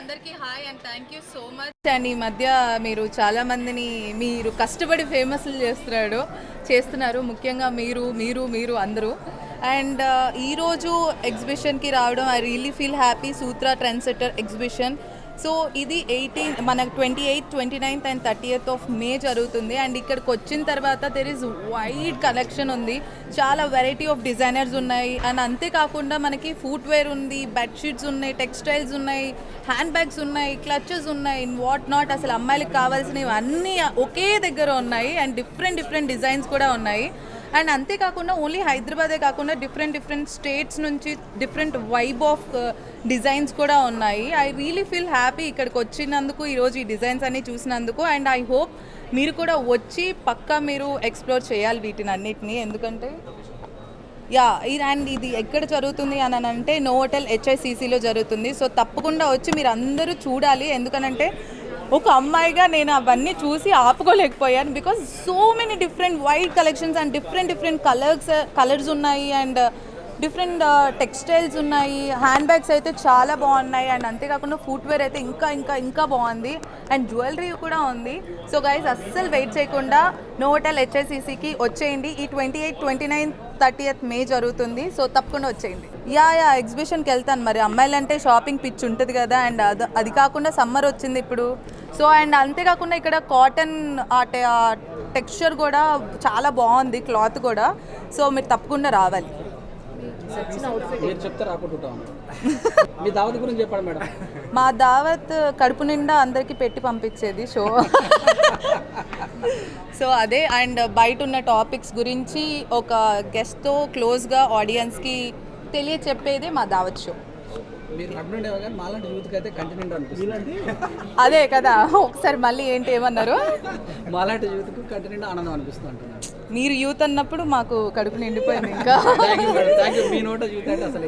అందరికీ hi and thank you so much. And ఈ మధ్య మీరు చాలా మందిని మీరు కష్టపడి ఫేమస్లు చేస్తున్నారు, ముఖ్యంగా మీరు మీరు మీరు అందరూ. అండ్ ఈరోజు ఎగ్జిబిషన్కి రావడం I really feel happy. Sutra trend setter exhibition. So ఇది 18 మనకు 28, 29 అండ్ 30th ఆఫ్ మే జరుగుతుంది. అండ్ ఇక్కడికి వచ్చిన తర్వాత దెర్ ఈజ్ వైడ్ కలెక్షన్ ఉంది, చాలా వెరైటీ ఆఫ్ డిజైనర్స్ ఉన్నాయి. అండ్ అంతేకాకుండా మనకి ఫుట్వేర్ ఉంది, బెడ్షీట్స్ ఉన్నాయి, టెక్స్టైల్స్ ఉన్నాయి, హ్యాండ్ బ్యాగ్స్ ఉన్నాయి, క్లచెస్ ఉన్నాయి, వాట్ నాట్. అసలు అమ్మాయిలకు కావాల్సినవి అన్నీ ఒకే దగ్గర ఉన్నాయి. అండ్ డిఫరెంట్ డిజైన్స్ కూడా ఉన్నాయి. అండ్ అంతేకాకుండా ఓన్లీ హైదరాబాదే కాకుండా డిఫరెంట్ స్టేట్స్ నుంచి డిఫరెంట్ వైబ్ ఆఫ్ డిజైన్స్ కూడా ఉన్నాయి. ఐ రియలీ ఫీల్ హ్యాపీ ఇక్కడికి వచ్చినందుకు, ఈరోజు ఈ డిజైన్స్ అన్నీ చూసినందుకు. అండ్ ఐ హోప్ మీరు కూడా వచ్చి పక్కా మీరు ఎక్స్ప్లోర్ చేయాలి వీటిని అన్నిటినీ. ఎందుకంటే అండ్ ఇది ఎక్కడ జరుగుతుంది అని అంటే నోవోటెల్ HICCలో జరుగుతుంది. సో తప్పకుండా వచ్చి మీరు అందరూ చూడాలి. ఎందుకనంటే ఒక అమ్మాయిగా నేను అవన్నీ చూసి ఆపుకోలేకపోయాను. Because so many different wide collections and different colours ఉన్నాయి. అండ్ డిఫరెంట్ టెక్స్టైల్స్ ఉన్నాయి, హ్యాండ్ బ్యాగ్స్ అయితే చాలా బాగున్నాయి. అండ్ అంతేకాకుండా ఫుట్వేర్ అయితే ఇంకా బాగుంది. అండ్ జ్యువెలరీ కూడా ఉంది. సో గైస్ అస్సలు వెయిట్ చేయకుండా నోవోటెల్ HICCకి వచ్చేయండి. ఈ 28, 29, 30th మే జరుగుతుంది. సో తప్పకుండా వచ్చేయండి. ఎగ్జిబిషన్కి వెళ్తాను. మరి అమ్మాయిలంటే షాపింగ్ పిచ్ ఉంటుంది కదా. అండ్ అది కాకుండా సమ్మర్ వచ్చింది ఇప్పుడు. సో అండ్ అంతేకాకుండా ఇక్కడ కాటన్ టెక్స్చర్ కూడా చాలా బాగుంది, క్లాత్ కూడా. సో మీరు తప్పకుండా రావాలి. మీరు చెప్తే రాకుంటుంటాం. మీ దావత్ గురించి చెప్పండి మేడం. మా దావత్ కడుపు నిండా అందరికీ పెట్టి పంపించేది షో. సో అదే. అండ్ బయట ఉన్న టాపిక్స్ గురించి ఒక గెస్ట్తో క్లోజ్గా ఆడియన్స్కి తెలియచెప్పేదే మా దావత్ షో. మీరు కడుపుండే కానీ మాలాంటి యూత్కి అయితే కంటిన్యూ అనిపిస్తుంది. అదే కదా. ఒకసారి మళ్ళీ ఏమన్నారు? మాలాంటి యూత్కి కంటిన్యూ ఆనందం అనిపిస్తుంది అంటున్నారు. మీరు యూత్ అన్నప్పుడు మాకు కడుపు నిండిపోయింది. ఇంకా మీ నోట యూత్ అంటే అసలు